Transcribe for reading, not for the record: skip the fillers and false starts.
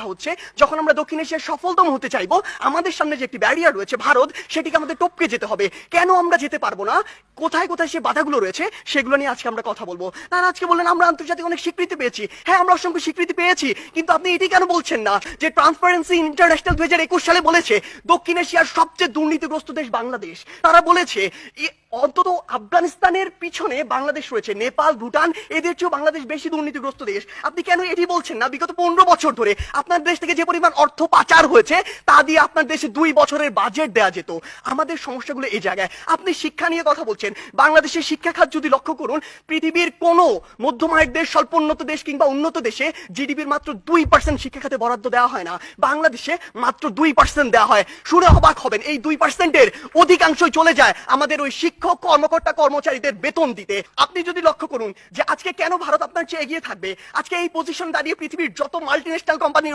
হচ্ছে যখন আমরা দক্ষিণ এশিয়ার সফলতম হতে চাইবো, আমাদের সামনে যে একটি ব্যারিয়ার রয়েছে ভারত, সেটিকে আমাদের টপকে যেতে হবে। কেন আমরা যেতে পারবো না, কোথায় কোথায় সে বাধাগুলো রয়েছে, সেগুলো নিয়ে আজকে আমরা কথা বলবো। তারা আজকে বললেন আমরা আন্তর্জাতিক অনেক স্বীকৃতি পেয়েছি। হ্যাঁ, আমরা অসংখ্য স্বীকৃতি পেয়েছি, কিন্তু আপনি এটি কেন বলছেন না যে ট্রান্সপারেন্সি ইন্টারন্যাশনাল 2021 সালে বলেছে দক্ষিণ এশিয়ার সবচেয়ে দুর্নীতিগ্রস্ত দেশ বাংলাদেশ। তারা বলেছে অন্তত আফগানিস্তানের পিছনে বাংলাদেশ রয়েছে, নেপাল, ভুটান এদের চেয়েও বাংলাদেশ বেশি দুর্নীতিগ্রস্ত দেশ। আপনি কেন এটি বলছেন না? বিগত 15 বছর ধরে আপনার দেশ থেকে যে পরিমাণ অর্থ পাচার হয়েছে তা দিয়ে আপনার দেশে 2 বছরের বাজেট দেওয়া যেত। আমাদের সমস্যাগুলো এই জায়গায়। আপনি শিক্ষা নিয়ে কথা বলছেন, বাংলাদেশের শিক্ষা খাত যদি লক্ষ্য করুন, পৃথিবীর কোন মধ্যম আয়ের দেশ, স্বল্পোন্নত দেশ কিংবা উন্নত দেশে জিডিপির মাত্র 2% শিক্ষা খাতে বরাদ্দ দেওয়া হয় না, বাংলাদেশে মাত্র 2% দেওয়া হয়। শুনে অবাক হবেন, এই 2%-এর অধিকাংশই চলে যায় আমাদের ওই শিক্ষক কর্মকর্তা কর্মচারীদের বেতন দিতে। আপনি যদি লক্ষ্য করুন যে আজকে কেন ভারত আপনার চেয়ে এগিয়ে থাকবে, আজকে এই পজিশন দাঁড়িয়ে পৃথিবীর যত মাল্টিন্যাশনাল কোম্পানি